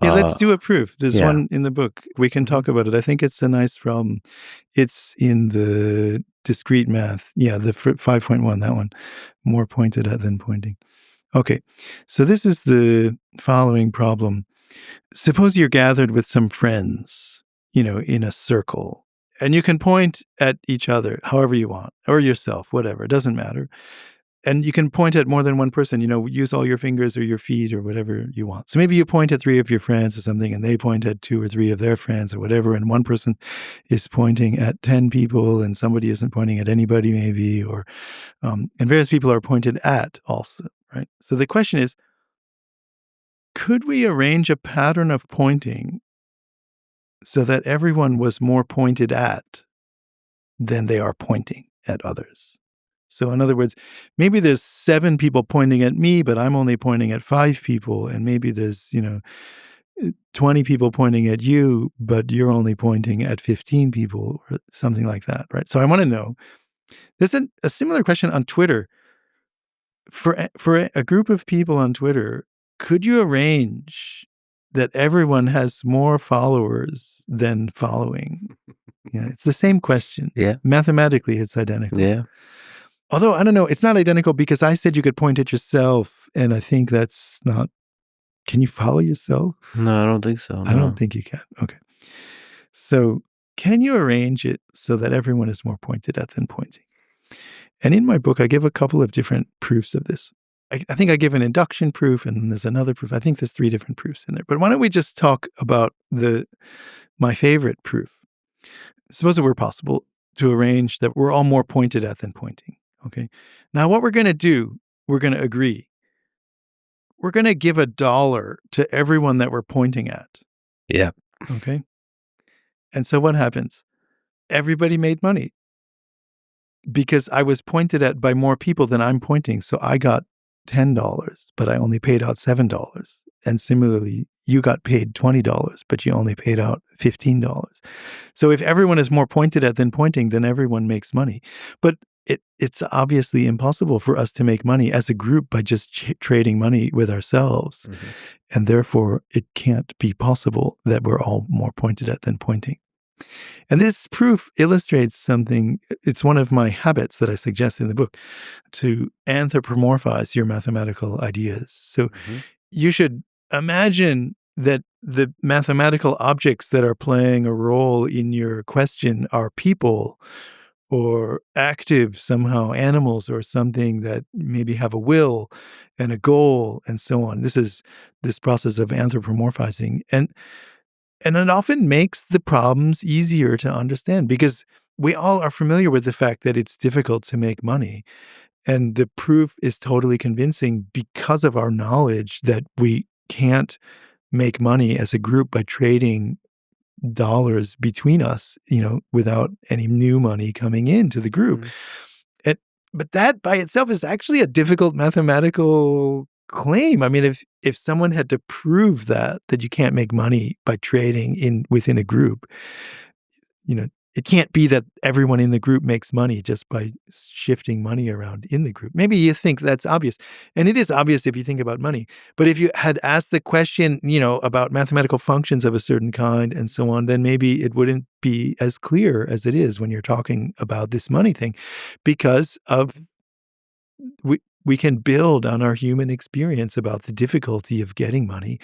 Yeah, let's do a proof. There's yeah. one in the book. We can talk about it. I think it's a nice problem. It's in the discrete math. Yeah, the 5.1, that one. More pointed at than pointing. Okay, so this is the following problem. Suppose you're gathered with some friends, in a circle, and you can point at each other however you want, or yourself, whatever. It doesn't matter. And you can point at more than one person, use all your fingers or your feet or whatever you want. So maybe you point at 3 of your friends or something, and they point at 2 or 3 of their friends or whatever, and one person is pointing at 10 people and somebody isn't pointing at anybody maybe, and various people are pointed at also, right? So the question is, could we arrange a pattern of pointing so that everyone was more pointed at than they are pointing at others? So in other words, maybe there's 7 people pointing at me, but I'm only pointing at 5 people. And maybe there's, 20 people pointing at you, but you're only pointing at 15 people or something like that, right? So I want to know, there's a similar question on Twitter. For a group of people on Twitter, could you arrange that everyone has more followers than following? Yeah, it's the same question. Yeah. Mathematically, it's identical. Yeah. Although, I don't know, it's not identical because I said you could point at yourself, and I think that's not... Can you follow yourself? No, I don't think so. I don't think you can. Okay. So can you arrange it so that everyone is more pointed at than pointing? And in my book, I give a couple of different proofs of this. I think I give an induction proof, and then there's another proof. I think there's 3 different proofs in there. But why don't we just talk about my favorite proof? Suppose it were possible to arrange that we're all more pointed at than pointing. Okay. Now, what we're going to do, we're going to agree. We're going to give $1 to everyone that we're pointing at. Yeah. Okay. And so what happens? Everybody made money because I was pointed at by more people than I'm pointing. So I got $10, but I only paid out $7. And similarly, you got paid $20, but you only paid out $15. So if everyone is more pointed at than pointing, then everyone makes money. But it's obviously impossible for us to make money as a group by just trading money with ourselves. Mm-hmm. And therefore, it can't be possible that we're all more pointed at than pointing. And this proof illustrates something. It's one of my habits that I suggest in the book, to anthropomorphize your mathematical ideas. So you should imagine that the mathematical objects that are playing a role in your question are people, or active somehow animals, or something that maybe have a will and a goal and so on. This is this process of anthropomorphizing. And it often makes the problems easier to understand because we all are familiar with the fact that it's difficult to make money. And the proof is totally convincing because of our knowledge that we can't make money as a group by trading dollars between us, without any new money coming into the group. But that by itself is actually a difficult mathematical claim. I mean, if someone had to prove that you can't make money by trading within a group, it can't be that everyone in the group makes money just by shifting money around in the group. Maybe you think that's obvious, and it is obvious if you think about money. But if you had asked the question, about mathematical functions of a certain kind and so on, then maybe it wouldn't be as clear as it is when you're talking about this money thing, because we can build on our human experience about the difficulty of getting money.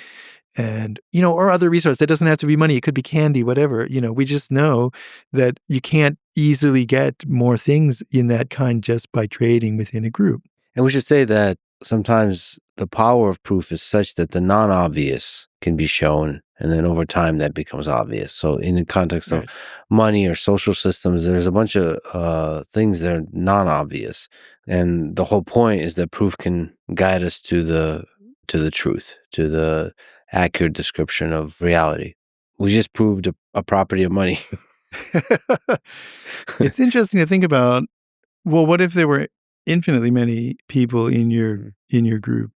And, or other resources. It doesn't have to be money. It could be candy, whatever. We just know that you can't easily get more things in that kind just by trading within a group. And we should say that sometimes the power of proof is such that the non-obvious can be shown, and then over time that becomes obvious. So in the context of money or social systems, there's a bunch of things that are non-obvious. And the whole point is that proof can guide us to the truth, to the accurate description of reality. We just proved a property of money. It's interesting to think about, well, what if there were infinitely many people in your group?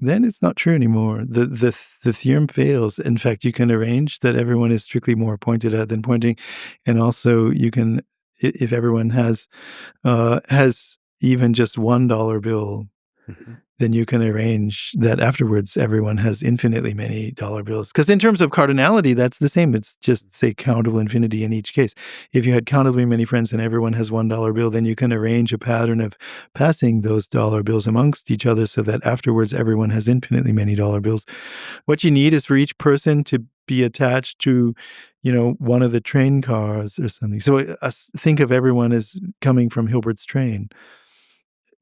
Then it's not true anymore. The theorem fails. In fact, you can arrange that everyone is strictly more pointed at than pointing. And also you can, if everyone has even just $1 bill, then you can arrange that afterwards everyone has infinitely many dollar bills. Because in terms of cardinality, that's the same. It's just, say, countable infinity in each case. If you had countably many friends and everyone has $1 bill, then you can arrange a pattern of passing those dollar bills amongst each other so that afterwards everyone has infinitely many dollar bills. What you need is for each person to be attached to, one of the train cars or something. So think of everyone as coming from Hilbert's train,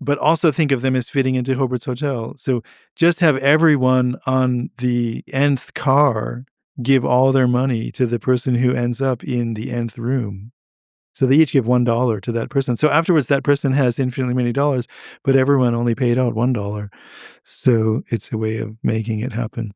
but also think of them as fitting into Hilbert's hotel. So just have everyone on the nth car give all their money to the person who ends up in the nth room. So they each give $1 to that person. So afterwards, that person has infinitely many dollars, but everyone only paid out $1. So it's a way of making it happen.